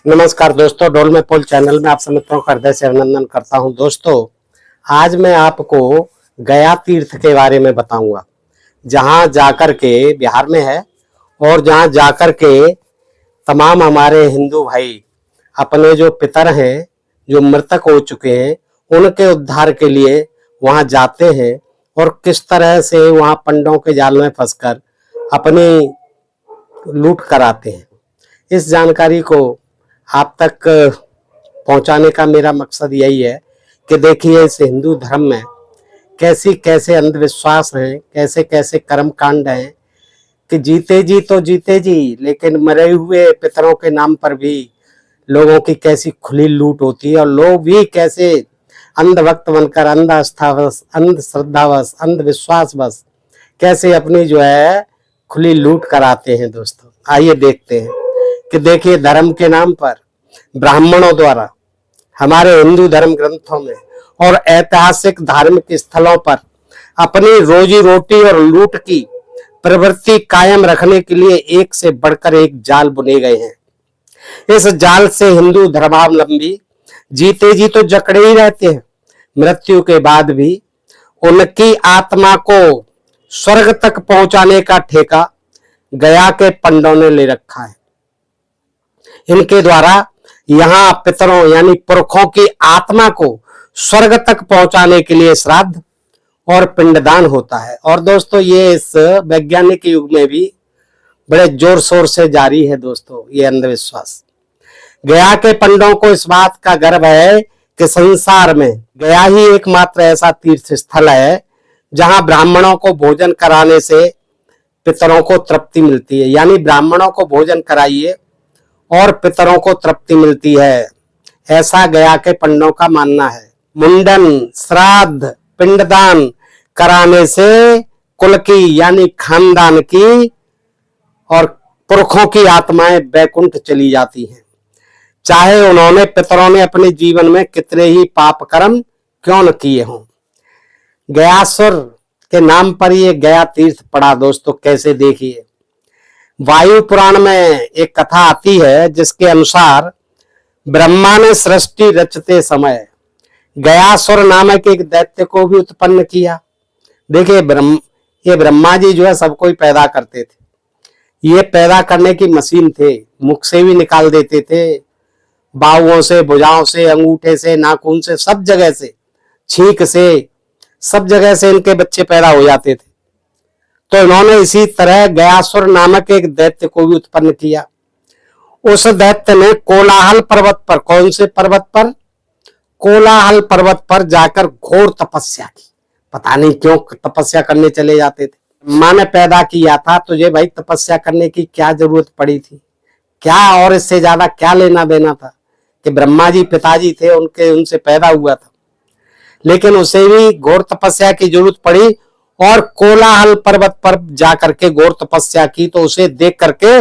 नमस्कार दोस्तों, डोल में पोल चैनल में आप सभी मित्रों का हृदय से अभिनंदन करता हूं। दोस्तों, आज मैं आपको गया तीर्थ के बारे में बताऊंगा, जहां जाकर के बिहार में है और जहां जाकर के तमाम हमारे हिंदू भाई अपने जो पितर हैं, जो मृतक हो चुके हैं, उनके उद्धार के लिए वहां जाते हैं और किस तरह से वहां पंडों के जाल में फंसकर अपनी लूट कराते हैं। इस जानकारी को आप तक पहुंचाने का मेरा मकसद यही है कि देखिए इस हिंदू धर्म में कैसी कैसे अंधविश्वास हैं, कैसे कैसे कर्म कांड हैं कि जीते जी तो जीते जी, लेकिन मरे हुए पितरों के नाम पर भी लोगों की कैसी खुली लूट होती है और लोग भी कैसे अंधभक्त बनकर अंधास्थावश, अंधश्रद्धावश, अंधविश्वास कैसे अपनी जो है खुली लूट कराते हैं। दोस्तों, आइए देखते हैं कि देखिए धर्म के नाम पर ब्राह्मणों द्वारा हमारे हिंदू धर्म ग्रंथों में और ऐतिहासिक धार्मिक स्थलों पर अपनी रोजी रोटी और लूट की प्रवृत्ति कायम रखने के लिए एक से बढ़कर एक जाल बुने गए हैं। इस जाल से हिंदू धर्मावलंबी जीते जी तो जकड़े ही रहते हैं, मृत्यु के बाद भी उनकी आत्मा को स्वर्ग तक पहुंचाने का ठेका गया के पंडों ने ले रखा है। इनके द्वारा यहाँ पितरों यानी पुरखों की आत्मा को स्वर्ग तक पहुंचाने के लिए श्राद्ध और पिंडदान होता है। और दोस्तों, ये इस वैज्ञानिक युग में भी बड़े जोर शोर से जारी है। दोस्तों, ये अंधविश्वास गया के पंडों को इस बात का गर्व है कि संसार में गया ही एकमात्र ऐसा तीर्थ स्थल है जहां ब्राह्मणों को भोजन कराने से पितरों को तृप्ति मिलती है। यानी ब्राह्मणों को भोजन कराइए और पितरों को तृप्ति मिलती है, ऐसा गया के पंडों का मानना है। मुंडन, श्राद्ध, पिंडदान कराने से कुल की यानी खानदान की और पुरखों की आत्माएं बैकुंठ चली जाती हैं, चाहे उन्होंने पितरों ने अपने जीवन में कितने ही पाप कर्म क्यों न किए हों। गयासुर के नाम पर ये गया तीर्थ पड़ा। दोस्तों, कैसे देखिए, वायु पुराण में एक कथा आती है जिसके अनुसार ब्रह्मा ने सृष्टि रचते समय गयासुर नामक एक दैत्य को भी उत्पन्न किया। देखिए, ये ब्रह्मा जी जो है सबको ही पैदा करते थे। ये पैदा करने की मशीन थे, मुख से भी निकाल देते थे, बाहुओं से, भुजाओं से, अंगूठे से, नाखून से, सब जगह से, छींक से, सब जगह से इनके बच्चे पैदा हो जाते थे। तो इन्होंने इसी तरह गयासुर नामक एक दैत्य को भी उत्पन्न किया। उस दैत्य ने कोलाहल पर्वत पर, कौन से पर्वत पर? कोलाहल पर्वत पर जाकर घोर तपस्या की। पता नहीं क्यों तपस्या करने चले जाते थे। माँ ने पैदा किया था तुझे, भाई तपस्या करने की क्या जरूरत पड़ी थी? क्या और इससे ज्यादा क्या लेना देना था कि ब्रह्मा जी पिताजी थे, उनसे पैदा हुआ था। लेकिन उसे भी घोर तपस्या की जरूरत पड़ी और कोलाहल पर्वत पर जाकर के घोर तपस्या की। तो उसे देख करके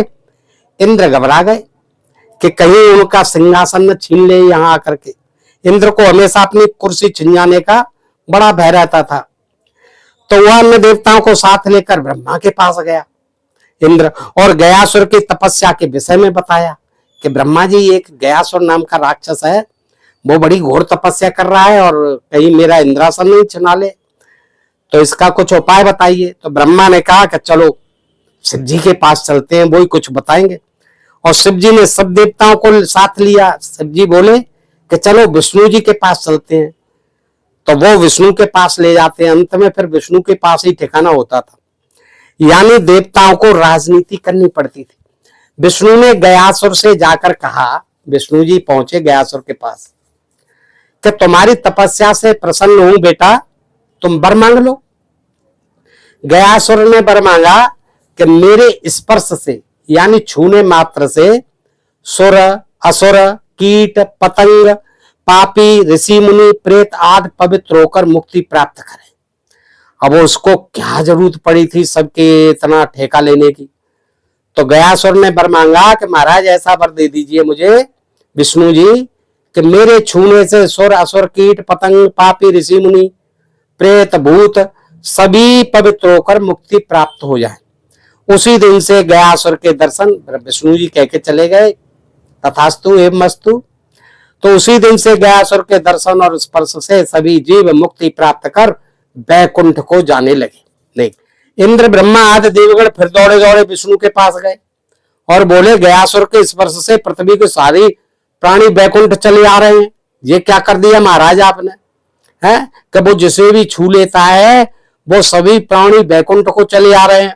इंद्र घबरा गए कि कहीं उनका सिंहासन न छीन ले। यहां आकर के इंद्र को हमेशा अपनी कुर्सी छीन जाने का बड़ा भय रहता था। तो वह अन्य देवताओं को साथ लेकर ब्रह्मा के पास गया इंद्र, और गयासुर की तपस्या के विषय में बताया कि ब्रह्मा जी, एक गयासुर नाम का राक्षस है, वो बड़ी घोर तपस्या कर रहा है और कहीं मेरा इंद्रासन नहीं छिना ले, तो इसका कुछ उपाय बताइए। तो ब्रह्मा ने कहा कि चलो शिव जी के पास चलते हैं, वो ही कुछ बताएंगे। और शिव जी ने सब देवताओं को साथ लिया। शिव जी बोले कि चलो विष्णु जी के पास चलते हैं। तो वो विष्णु के पास ले जाते हैं। अंत में फिर विष्णु के पास ही ठिकाना होता था। यानी देवताओं को राजनीति करनी पड़ती थी। विष्णु ने गयासुर से जाकर कहा, विष्णु जी पहुंचे गयासुर के पास, कि तुम्हारी तपस्या से प्रसन्न हूं बेटा, तुम वर मांग लो। गयासुर ने वर मांगा कि मेरे स्पर्श से यानी छूने मात्र से सुर, असुर, कीट, पतंग, पापी, ऋषि, मुनि, प्रेत आदि पवित्र होकर मुक्ति प्राप्त करें। अब उसको क्या जरूरत पड़ी थी सबके इतना ठेका लेने की? तो गयासुर ने वर मांगा कि महाराज ऐसा वर दे दीजिए मुझे विष्णु जी कि मेरे छूने से सुर, असुर, कीट, पतंग, पापी, ऋषि, मुनि, प्रेत, भूत सभी पवित्र होकर मुक्ति प्राप्त हो जाए। उसी दिन से गयासुर के दर्शन विष्णु जी कह के चले गए तथास्तु एवं मस्तु। तो उसी दिन से गयासुर के दर्शन और स्पर्श से सभी जीव मुक्ति प्राप्त कर बैकुंठ को जाने लगे। देख, इंद्र ब्रह्मा आदि देवगण फिर दौड़े दौड़े विष्णु के पास गए और बोले, गयासुर के स्पर्श से पृथ्वी के सारी प्राणी बैकुंठ चले आ रहे हैं, ये क्या कर दिया महाराज आपने, है कि वो जिसे भी छू लेता है वो सभी प्राणी बैकुंठ को चले आ रहे हैं,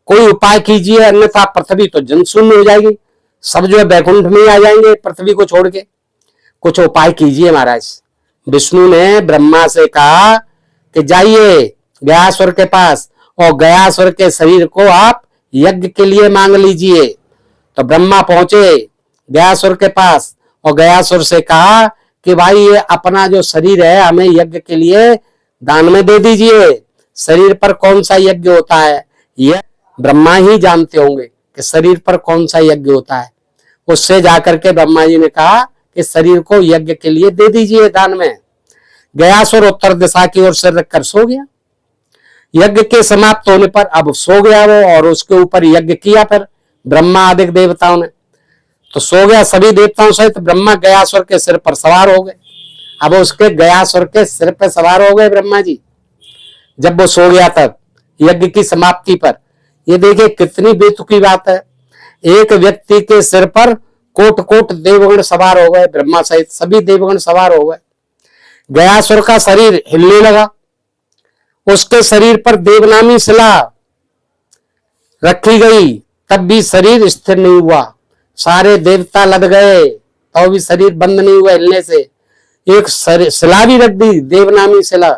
कोई उपाय कीजिए, अन्यथा पृथ्वी तो जनशून्य हो जाएगी, सब जो है बैकुंठ में ही आ जाएंगे पृथ्वी को छोड़ के, कुछ उपाय कीजिए महाराज। विष्णु ने ब्रह्मा से कहा कि जाइए गयासुर के पास और गयासुर के शरीर को आप यज्ञ के लिए मांग लीजिए। तो ब्रह्मा पहुंचे गयासुर के पास और गयासुर से कहा कि भाई ये अपना जो शरीर है हमें यज्ञ के लिए दान में दे दीजिए। शरीर पर कौन सा यज्ञ होता है ये ब्रह्मा ही जानते होंगे कि शरीर पर कौन सा यज्ञ होता है। उससे जाकर के ब्रह्मा जी ने कहा कि शरीर को यज्ञ के लिए दे दीजिए दान में। गयासुर उत्तर दिशा की ओर सिर रखकर सो गया। यज्ञ के समाप्त होने पर अब सो गया वो और उसके ऊपर यज्ञ किया फिर ब्रह्मा आदि देवताओं ने। तो सो गया सभी देवताओं सहित ब्रह्मा गयासुर के सिर पर सवार हो गए। अब उसके गयासुर के सिर पर सवार हो गए ब्रह्मा जी जब वो सो गया तब यज्ञ की समाप्ति पर। ये देखिए कितनी बेतुकी बात है, एक व्यक्ति के सिर पर कोट कोट देवगण सवार हो गए, ब्रह्मा सहित सभी देवगण सवार हो गए। गयासुर का शरीर हिलने लगा, उसके शरीर पर देवनामी शिला रखी गई, तब भी शरीर स्थिर नहीं हुआ। सारे देवता लद गए तो भी शरीर बंद नहीं हुआ हिलने से। एक शिला भी रख दी देवनामी शिला,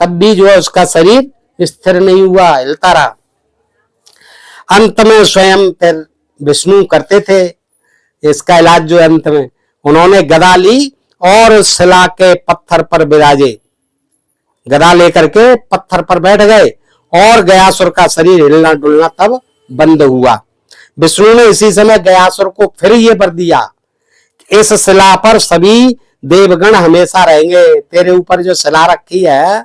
तब भी जो है उसका शरीर स्थिर नहीं हुआ, हिलता रहा। अंत में स्वयं फिर विष्णु करते थे इसका इलाज जो अंत में उन्होंने गदा ली और शिला के पत्थर पर विराजे, गदा लेकर के पत्थर पर बैठ गए और गयासुर का शरीर हिलना डुलना तब बंद हुआ। विष्णु ने इसी समय गयासुर को फिर ये वर दिया, इस शिला पर सभी देवगण हमेशा रहेंगे, तेरे ऊपर जो शिला रखी है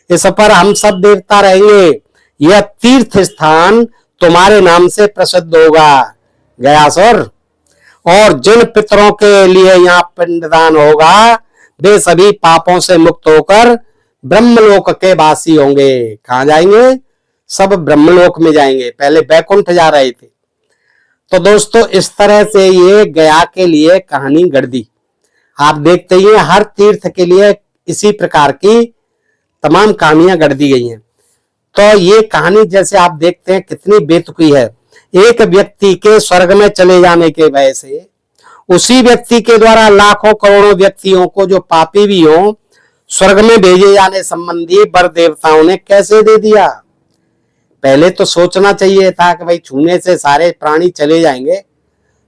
इस पर हम सब देवता रहेंगे, यह तीर्थ स्थान तुम्हारे नाम से प्रसिद्ध होगा गयासुर, और जिन पितरों के लिए यहाँ पिंडदान होगा वे सभी पापों से मुक्त होकर ब्रह्मलोक के वासी होंगे। कहाँ जाएंगे? सब ब्रह्मलोक में जाएंगे, पहले बैकुंठ जा रहे थे। तो दोस्तों इस तरह से ये गया के लिए कहानी गढ़ दी। आप देखते ही हैं हर तीर्थ के लिए इसी प्रकार की तमाम कहानियां गढ़ दी गई हैं। तो ये कहानी जैसे आप देखते हैं कितनी बेतुकी है। एक व्यक्ति के स्वर्ग में चले जाने के वजह से उसी व्यक्ति के द्वारा लाखों करोड़ों व्यक्तियों को जो पापी भी हो स्वर्ग में भेजे जाने संबंधी वर देवताओं ने कैसे दे दिया। पहले तो सोचना चाहिए था कि भाई छूने से सारे प्राणी चले जाएंगे,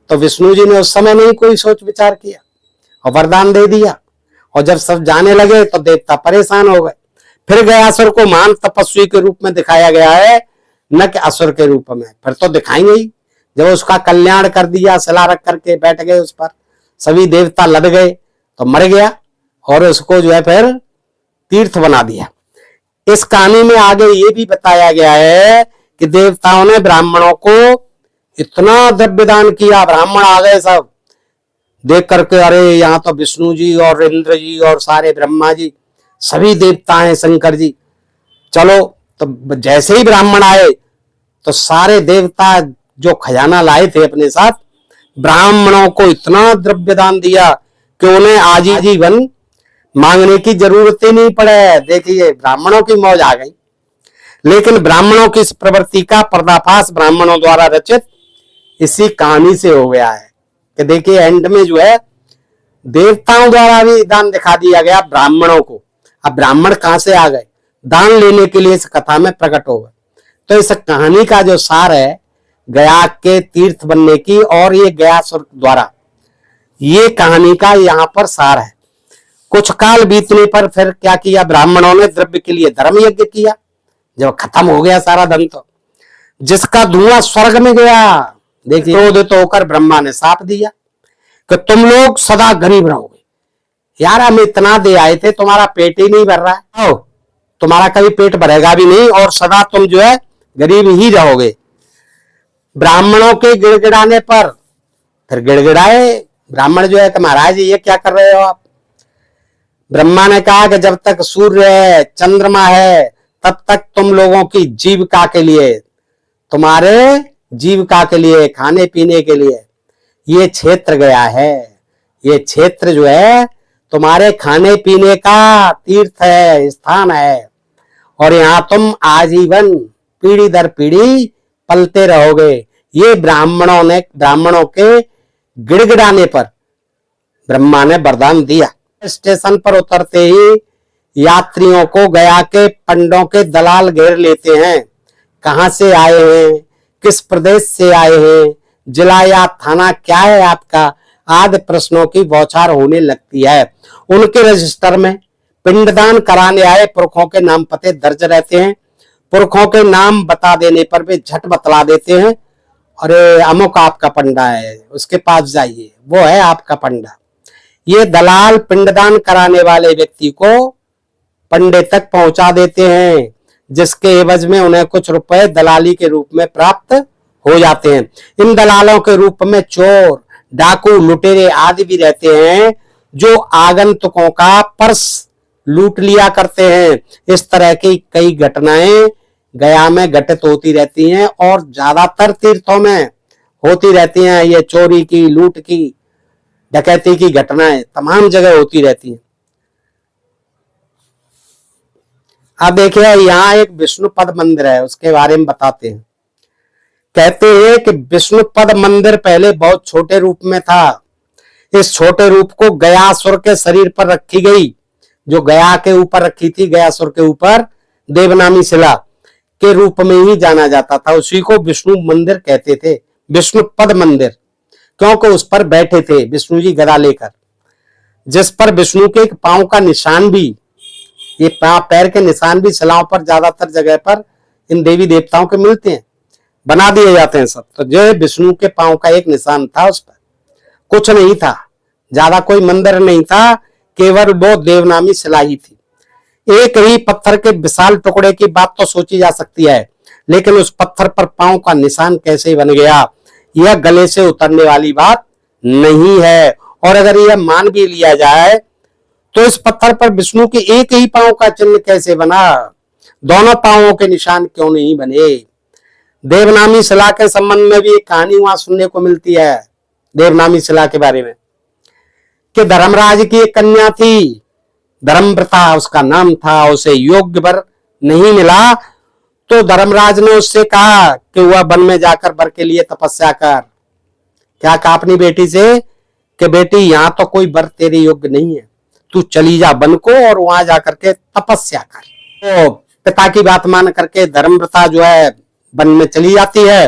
तो विष्णु जी ने उस समय नहीं कोई सोच विचार किया और वरदान दे दिया, और जब सब जाने लगे तो देवता परेशान हो गए। फिर गयासुर को महान तपस्वी के रूप में दिखाया गया है, न कि असुर के रूप में। फिर तो दिखाएंगे ही, जब उसका कल्याण कर दिया, शिला रख करके बैठ गए उस पर, सभी देवता लद गए तो मर गया और उसको जो है फिर तीर्थ बना दिया। इस कहानी में आगे ये भी बताया गया है कि देवताओं ने ब्राह्मणों को इतना द्रव्य दान किया, ब्राह्मण आ गए सब देख करके, अरे यहाँ तो विष्णु जी और इंद्र जी और सारे ब्रह्मा जी सभी देवता हैं, शंकर जी, चलो। तो जैसे ही ब्राह्मण आए तो सारे देवता जो खजाना लाए थे अपने साथ, ब्राह्मणों को इतना द्रव्य दान दिया कि उन्हें आजीवन मांगने की जरूरत ही नहीं पड़े। देखिए ब्राह्मणों की मौज आ गई। लेकिन ब्राह्मणों की इस प्रवृत्ति का पर्दाफाश ब्राह्मणों द्वारा रचित इसी कहानी से हो गया है कि देखिए एंड में जो है देवताओं द्वारा भी दान दिखा दिया गया ब्राह्मणों को। अब ब्राह्मण कहां से आ गए? दान लेने के लिए इस कथा में प्रकट हो गए। तो इस कहानी का जो सार है गया के तीर्थ बनने की और ये गयासुर द्वारा, ये कहानी का यहाँ पर सार है। कुछ काल बीतने पर फिर क्या किया ब्राह्मणों ने? द्रव्य के लिए धर्म यज्ञ किया। जब खत्म हो गया सारा धन तो जिसका धुआं स्वर्ग में गया, देखिए क्रोधित होकर ब्रह्मा ने शाप दिया कि तुम लोग सदा गरीब रहोगे। यार हम इतना दे आए थे, तुम्हारा पेट ही नहीं भर रहा है, तुम्हारा कभी पेट भरेगा भी नहीं और सदा तुम जो है गरीब ही रहोगे। ब्राह्मणों के गिड़गिड़ाने पर फिर गिड़गिड़ाए ब्राह्मण जो है कि महाराज ये क्या कर रहे हो आप? ब्रह्मा ने कहा कि जब तक सूर्य है, चंद्रमा है, तब तक तुम लोगों की जीविका के लिए, तुम्हारे जीविका के लिए, खाने पीने के लिए ये क्षेत्र गया है। ये क्षेत्र जो है तुम्हारे खाने पीने का तीर्थ है, स्थान है, और यहां तुम आजीवन पीढ़ी दर पीढ़ी पलते रहोगे। ये ब्राह्मणों के गिड़गिड़ाने पर ब्रह्मा ने वरदान दिया। स्टेशन पर उतरते ही यात्रियों को गया के पंडों के दलाल घेर लेते हैं। कहां से आए हैं, किस प्रदेश से आए हैं, जिला या थाना क्या है आपका, आदि प्रश्नों की बौछार होने लगती है। उनके रजिस्टर में पिंडदान कराने आए पुरखों के नाम पते दर्ज रहते हैं। पुरखों के नाम बता देने पर वे झट बतला देते हैं, अरे अमुक आपका पंडा है, उसके पास जाइए, वो है आपका पंडा। ये दलाल पिंडदान कराने वाले व्यक्ति को पंडे तक पहुंचा देते हैं, जिसके एवज में उन्हें कुछ रुपए दलाली के रूप में प्राप्त हो जाते हैं। इन दलालों के रूप में चोर, डाकू, लुटेरे आदि भी रहते हैं, जो आगंतुकों का पर्स लूट लिया करते हैं। इस तरह की कई घटनाएं गया में घटित होती रहती हैं और ज्यादातर तीर्थों में होती रहती हैं। ये चोरी की, लूट की, डकैती की घटनाएं तमाम जगह होती रहती हैं। अब देखिए यहाँ एक विष्णुपद मंदिर है, उसके बारे में बताते हैं। कहते हैं कि विष्णुपद मंदिर पहले बहुत छोटे रूप में था। इस छोटे रूप को गयासुर के शरीर पर रखी गई, जो गया के ऊपर रखी थी, गयासुर के ऊपर देवनामी शिला के रूप में ही जाना जाता था। उसी को विष्णु मंदिर कहते थे, विष्णुपद मंदिर, क्योंकि उस पर बैठे थे विष्णु जी गदा लेकर, जिस पर विष्णु के एक पांव का निशान भी, ये पैर के निशान भी शिलाओं पर ज्यादातर जगह पर इन देवी देवताओं के मिलते हैं, बना दिए जाते हैं सब। तो जो विष्णु के पांव का एक निशान था, उस पर कुछ नहीं था, ज्यादा कोई मंदिर नहीं था, केवल वो देवनामी शिला ही थी। एक ही पत्थर के विशाल टुकड़े की बात तो सोची जा सकती है, लेकिन उस पत्थर पर पांव का निशान कैसे बन गया, यह गले से उतरने वाली बात नहीं है। और अगर यह मान भी लिया जाए तो इस पत्थर पर विष्णु के एक ही पांव का चिन्ह कैसे बना, दोनों पांवों के निशान क्यों नहीं बने। देवनामी शिला के संबंध में भी एक कहानी वहां सुनने को मिलती है, देवनामी शिला के बारे में, कि धर्मराज की एक कन्या थी, धर्मव्रता उसका नाम था। उसे योग्य वर नहीं मिला तो धर्मराज ने उससे कहा कि वह वन में जाकर वर के लिए तपस्या कर। क्या कहा अपनी बेटी से कि बेटी यहां तो कोई वर तेरे योग्य नहीं है, तू चली जा वन को और वहां जाकर के तपस्या कर। तो पिता की बात मान करके धर्मव्रता जो है वन में चली जाती है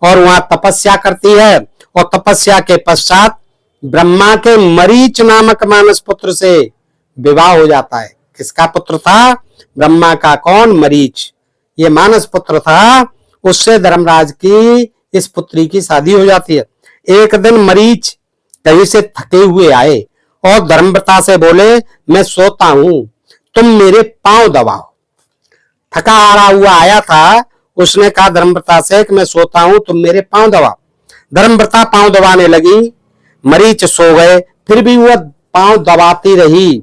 और वहां तपस्या करती है। और तपस्या के पश्चात ब्रह्मा के मरीच नामक मानस पुत्र से विवाह हो जाता है। किसका पुत्र था? ब्रह्मा का। कौन? मरीच, ये मानस पुत्र था। उससे धर्मराज की इस पुत्री की शादी हो जाती है। एक दिन मरीच कहीं से थके हुए आए और धर्मव्रता से बोले, मैं सोता हूं, तुम मेरे पांव दबाओ। थका हारा हुआ आया था, उसने कहा धर्मव्रता से कि मैं सोता हूं, तुम मेरे पांव दबाओ। धर्मव्रता पांव दबाने लगी, मरीच सो गए, फिर भी वह पांव दबाती रही।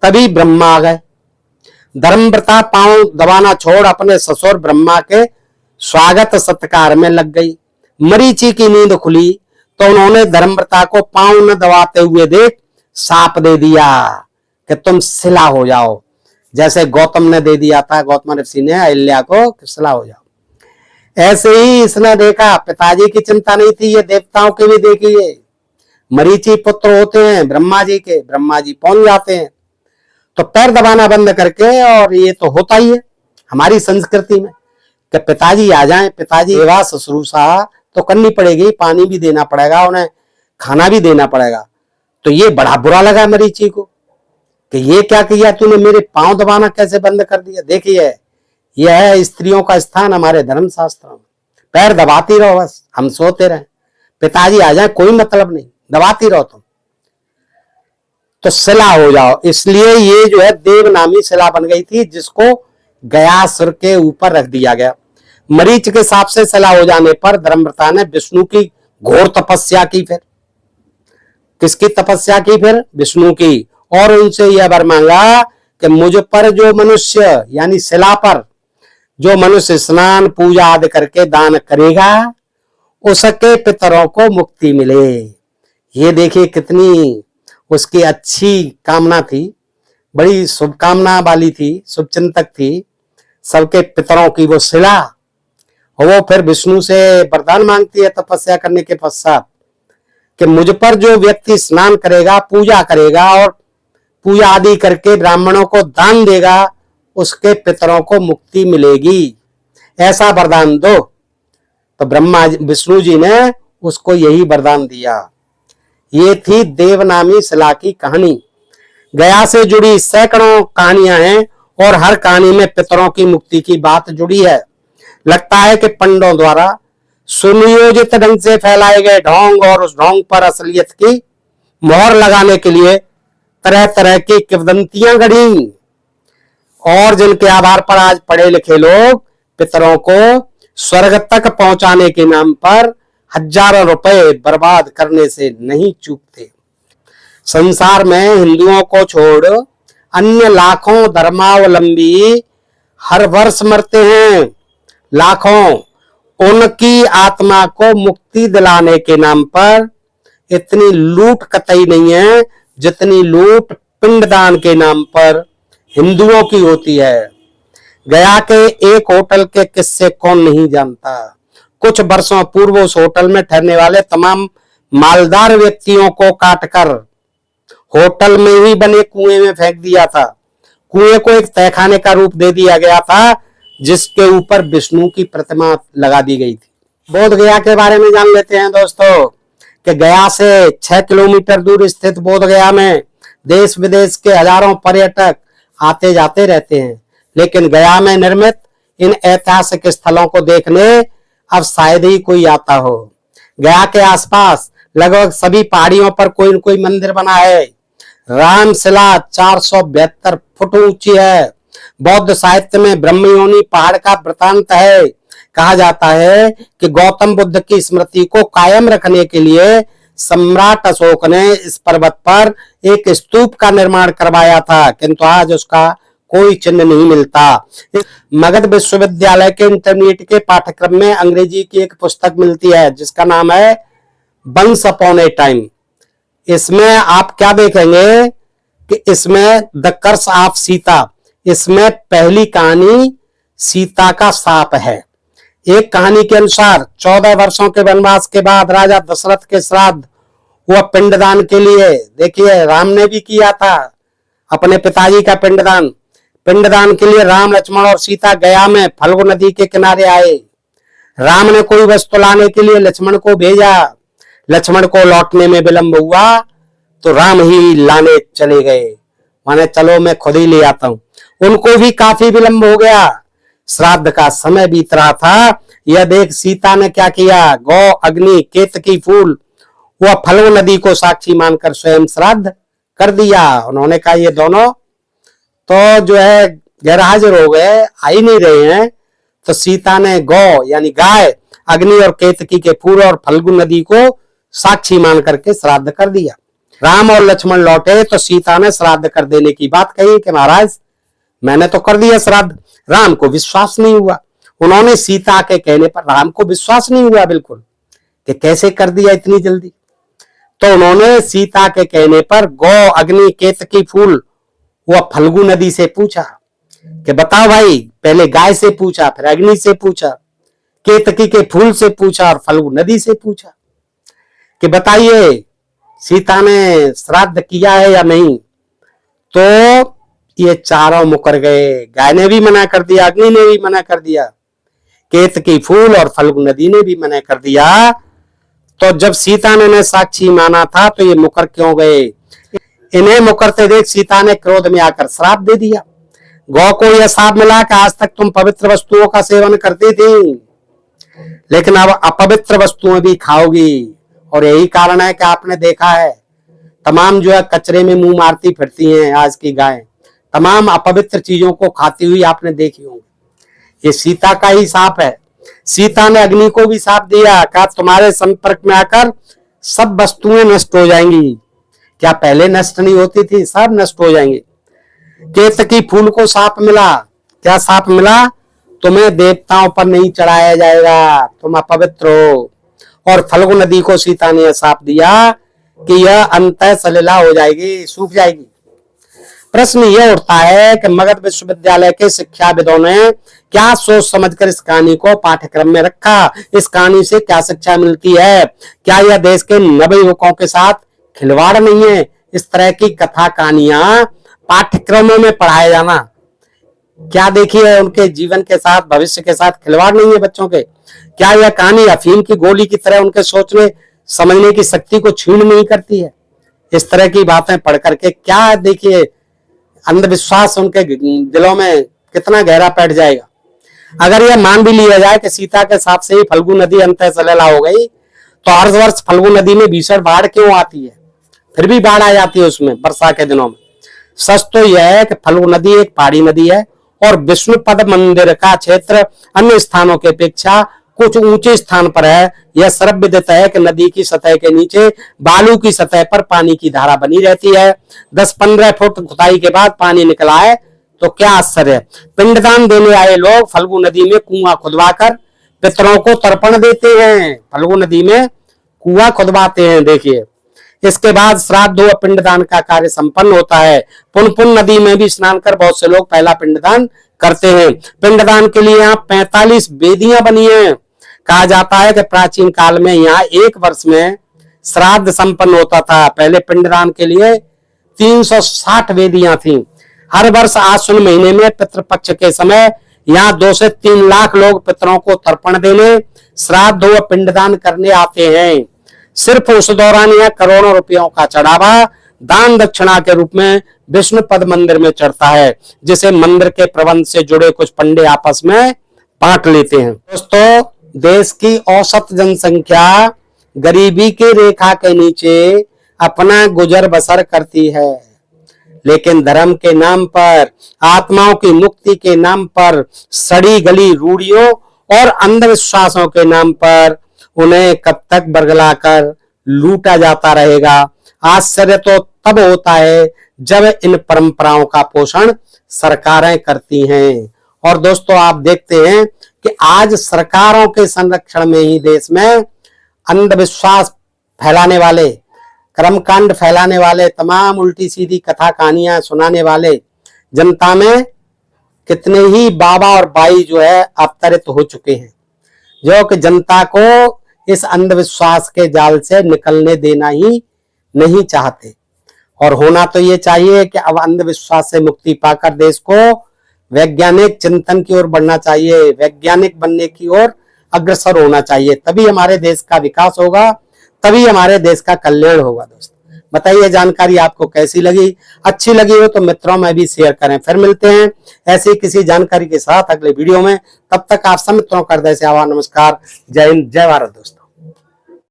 तभी ब्रह्मा आ गए। धर्मव्रता पांव दबाना छोड़ अपने ससुर ब्रह्मा के स्वागत सत्कार में लग गई। मरीचि की नींद खुली तो उन्होंने धर्मव्रता को पांव न दबाते हुए देख साप दे दिया कि तुम शिला हो जाओ, जैसे गौतम ने दे दिया था, गौतम ऋषि ने अहिल्या को शिला हो जाओ। ऐसे ही इसने देखा, पिताजी की चिंता नहीं थी, ये देवताओं की भी देखिए। मरीचि पुत्र होते हैं ब्रह्मा जी के, ब्रह्मा जी पहुंच जाते हैं तो पैर दबाना बंद करके, और ये तो होता ही है हमारी संस्कृति में कि पिताजी आ जाएं, पिताजी सेवा शुश्रूषा तो करनी पड़ेगी, पानी भी देना पड़ेगा, उन्हें खाना भी देना पड़ेगा। तो ये बड़ा बुरा लगा मरीचि को कि ये क्या किया तूने, मेरे पांव दबाना कैसे बंद कर दिया। देखिए यह है स्त्रियों का स्थान हमारे धर्म शास्त्रों में। पैर दबाती रहो, बस हम सोते रहे, पिताजी आ जाए कोई मतलब नहीं, दबाती रहो तुम, तो शिला हो जाओ। इसलिए ये जो है देवनामी शिला बन गई थी, जिसको गयासुर के ऊपर रख दिया गया। मरीच के हिसाब से शिला हो जाने पर धर्मव्रता ने विष्णु की घोर तपस्या की। फिर किसकी तपस्या की? फिर विष्णु की। और उनसे यह वर मांगा कि मुझ पर जो मनुष्य यानी शिला पर जो मनुष्य स्नान पूजा आदि करके दान करेगा उसके पितरों को मुक्ति मिले। ये देखिए कितनी उसकी अच्छी कामना थी, बड़ी शुभकामना वाली थी, शुभचिंतक थी। सबके पितरों की वो शिला, और वो फिर विष्णु से वरदान मांगती है तपस्या करने के पश्चात कि मुझ पर जो व्यक्ति स्नान करेगा, पूजा करेगा और पूजा आदि करके ब्राह्मणों को दान देगा उसके पितरों को मुक्ति मिलेगी, ऐसा वरदान दो। तो ब्रह्मा विष्णु जी ने उसको यही वरदान दिया। ये थी देवनामी शिला की कहानी। गया से जुड़ी सैकड़ों कहानियां हैं और हर कहानी में पितरों की मुक्ति की बात जुड़ी है। लगता है कि पंडों द्वारा सुनियोजित ढंग से फैलाए गए ढोंग और उस ढोंग पर असलियत की मोहर लगाने के लिए तरह तरह की किंवदंतियां गढ़ी, और जिनके आधार पर आज पढ़े लिखे लोग पितरों को स्वर्ग तक पहुंचाने के नाम पर हजारों रुपए बर्बाद करने से नहीं चूकते। संसार में हिंदुओं को छोड़ अन्य लाखों धर्मावलंबी हर वर्ष मरते हैं, लाखों। उनकी आत्मा को मुक्ति दिलाने के नाम पर इतनी लूट कतई नहीं है जितनी लूट पिंडदान के नाम पर हिंदुओं की होती है। गया के एक होटल के किस्से कौन नहीं जानता। कुछ वर्षों पूर्व उस होटल में ठहरने वाले तमाम मालदार व्यक्तियों को काटकर होटल में ही बने कुएं में फेंक दिया था। कुएं को एक तहखाने का रूप दे दिया गया था जिसके ऊपर विष्णु की प्रतिमा लगा दी गई थी। बोध गया के बारे में जान लेते हैं दोस्तों कि गया से 6 किलोमीटर दूर स्थित बोध गया में देश विदेश के हजारों पर्यटक आते जाते रहते हैं, लेकिन गया में निर्मित इन ऐतिहासिक स्थलों को देखने अब शायद ही कोई आता हो। गया के आसपास लगभग सभी पहाड़ियों पर कोई न कोई मंदिर बना है। रामशिला 472 फुट ऊंची है। बौद्ध साहित्य में ब्रह्मयोनी पहाड़ का वृतांत है। कहा जाता है कि गौतम बुद्ध की स्मृति को कायम रखने के लिए सम्राट अशोक ने इस पर्वत पर एक स्तूप का निर्माण करवाया था, किंतु आज उसका कोई चिन्ह नहीं मिलता। मगध विश्वविद्यालय के इंटरमीडिएट के पाठ्यक्रम में अंग्रेजी की एक पुस्तक मिलती है जिसका नाम है वंस अपॉन ए टाइम। इसमें आप क्या देखेंगे कि इसमें द कर्स ऑफ सीता, इसमें पहली कहानी सीता का शाप है। एक कहानी के अनुसार 14 वर्षों के वनवास के बाद राजा दशरथ के श्राद्ध हुआ पिंडदान के लिए। देखिए राम ने भी किया था अपने पिताजी का पिंडदान। पिंडदान के लिए राम, लक्ष्मण और सीता गया में फल्गु नदी के किनारे आए। राम ने कोई वस्तु लाने के लिए लक्ष्मण को भेजा। लक्ष्मण को लौटने में विलंब हुआ तो राम ही लाने चले गए, माने चलो मैं खुद ही ले आता हूं। उनको भी काफी विलंब हो गया, श्राद्ध का समय बीत रहा था। यह देख सीता ने क्या किया, गौ, अग्नि, केतकी फूल वह फल्गु नदी को साक्षी मानकर स्वयं श्राद्ध कर दिया। उन्होंने कहा ये दोनों तो जो है गैर हाजिर हो गए, आ ही नहीं रहे हैं। तो सीता ने गौ यानी गाय, अग्नि और केतकी के फूल और फल्गु नदी को साक्षी मान करके श्राद्ध कर दिया। राम और लक्ष्मण लौटे तो सीता ने श्राद्ध कर देने की बात कही कि महाराज मैंने तो कर दिया श्राद्ध। राम को विश्वास नहीं हुआ। उन्होंने सीता के कहने पर, राम को विश्वास नहीं हुआ बिल्कुल कि कैसे कर दिया इतनी जल्दी। तो उन्होंने सीता के कहने पर गौ, अग्नि, केतकी फूल वह फल्गु नदी से पूछा कि बताओ भाई। पहले गाय से पूछा, फिर अग्नि से पूछा, केतकी के फूल से पूछा और फल्गु नदी से पूछा कि बताइए सीता ने श्राद्ध किया है या नहीं। तो ये चारों मुकर गए। गाय ने भी मना कर दिया, अग्नि ने भी मना कर दिया, केतकी फूल और फल्गु नदी ने भी मना कर दिया। तो जब सीता ने साक्षी माना था तो ये मुकर क्यों गए। इन्हें मुकरते देख सीता ने क्रोध में आकर श्राप दे दिया। गौ को यह श्राप मिला कि आज तक तुम पवित्र वस्तुओं का सेवन करती थी, लेकिन अब अपवित्र वस्तुएं भी खाओगी। और यही कारण है कि आपने देखा है तमाम जो है कचरे में मुंह मारती फिरती हैं आज की गाय, तमाम अपवित्र चीजों को खाती हुई आपने देखी होंगी। ये सीता का ही शाप है। सीता ने अग्नि को भी शाप दिया, कहा तुम्हारे संपर्क में आकर सब वस्तुएं नष्ट हो जाएंगी। क्या पहले नष्ट नहीं होती थी? सब नष्ट हो जाएंगे। केतकी फूल को साप मिला, क्या साप मिला? तुम्हें देवताओं पर नहीं चढ़ाया जाएगा, तुम अपवित्र हो। और फल्गु नदी को सीता ने साप दिया कि यह अंतः सलिला हो जाएगी, सूख जाएगी। प्रश्न यह उठता है कि मगध विश्वविद्यालय के शिक्षाविदों ने क्या सोच समझकर इस कहानी को पाठ्यक्रम में रखा? इस कहानी से क्या शिक्षा मिलती है? क्या यह देश के नवयुवकों के साथ खिलवाड़ नहीं है? इस तरह की कथा कहानियां पाठ्यक्रमों में पढ़ाया जाना क्या देखिए उनके जीवन के साथ, भविष्य के साथ खिलवाड़ नहीं है बच्चों के? क्या यह कहानी अफीम की गोली की तरह उनके सोचने समझने की शक्ति को छीन नहीं करती है? इस तरह की बातें पढ़ करके क्या देखिए अंधविश्वास उनके दिलों में कितना गहरा बैठ जाएगा। अगर यह मान भी लिया जाए कि सीता के साथ से ही फल्गु नदी अंतः सलिला हो गई, तो हर वर्ष फल्गु नदी में भीषण बाढ़ क्यों आती है? फिर भी बाढ़ आ जाती है उसमें वर्षा के दिनों में। सच तो यह है कि फल्गु नदी एक पहाड़ी नदी है और विष्णुपद मंदिर का क्षेत्र अन्य स्थानों की अपेक्षा कुछ ऊंचे स्थान पर है। यह सर्वविदित है कि नदी की सतह के नीचे बालू की सतह पर पानी की धारा बनी रहती है। 10-15 फुट खुदाई के बाद पानी निकला है, तो क्या आश्चर्य है। पिंडदान देने आए लोग फल्गु नदी में कुआं खुदवाकर पितरों को तर्पण देते हैं। फल्गु नदी में कुआं खुदवाते हैं देखिए। इसके बाद श्राद्ध व पिंडदान का कार्य संपन्न होता है। पुनपुन नदी में भी स्नान कर बहुत से लोग पहला पिंडदान करते हैं। पिंडदान के लिए यहाँ 45 वेदियां बनी हैं। कहा जाता है कि प्राचीन काल में यहाँ एक वर्ष में श्राद्ध संपन्न होता था। पहले पिंडदान के लिए 360 वेदियां थीं। हर वर्ष आश्विन महीने में पितृपक्ष के समय यहाँ 2 से 3 लाख लोग पितरों को तर्पण देने, श्राद्ध व पिंडदान करने आते हैं। सिर्फ उस दौरान यह करोड़ों रुपयों का चढ़ावा दान दक्षिणा के रूप में विष्णुपद मंदिर में चढ़ता है, जिसे मंदिर के प्रबंध से जुड़े कुछ पंडे आपस में बांट लेते हैं। दोस्तों, देश की औसत जनसंख्या गरीबी की रेखा के नीचे अपना गुजर बसर करती है, लेकिन धर्म के नाम पर, आत्माओं की मुक्ति के नाम पर, सड़ी गली रूढ़ियों और अंधविश्वासों के नाम पर उन्हें कब तक बरगलाकर लूटा जाता रहेगा। आश्चर्य तो तब होता है जब इन परंपराओं का पोषण सरकारें करती हैं। और दोस्तों, आप देखते हैं कि आज सरकारों के संरक्षण में ही देश में अंधविश्वास फैलाने वाले, कर्मकांड फैलाने वाले, तमाम उल्टी सीधी कथा कहानियां सुनाने वाले जनता में कितने ही बाबा और बाई जो है अवतरित हो चुके हैं, जो कि जनता को इस अंधविश्वास के जाल से निकलने देना ही नहीं चाहते। और होना तो ये चाहिए कि अब अंधविश्वास से मुक्ति पाकर देश को वैज्ञानिक चिंतन की ओर बढ़ना चाहिए, वैज्ञानिक बनने की ओर अग्रसर होना चाहिए। तभी हमारे देश का विकास होगा, तभी हमारे देश का कल्याण होगा। दोस्तों, बताइए जानकारी आपको कैसी लगी? अच्छी लगी हो तो मित्रों में भी शेयर करें। फिर मिलते हैं ऐसी किसी जानकारी के साथ अगले वीडियो में। तब तक आप सब मित्रों का हृदय से आभार, नमस्कार, जय हिंद, जय भारत। दोस्तों।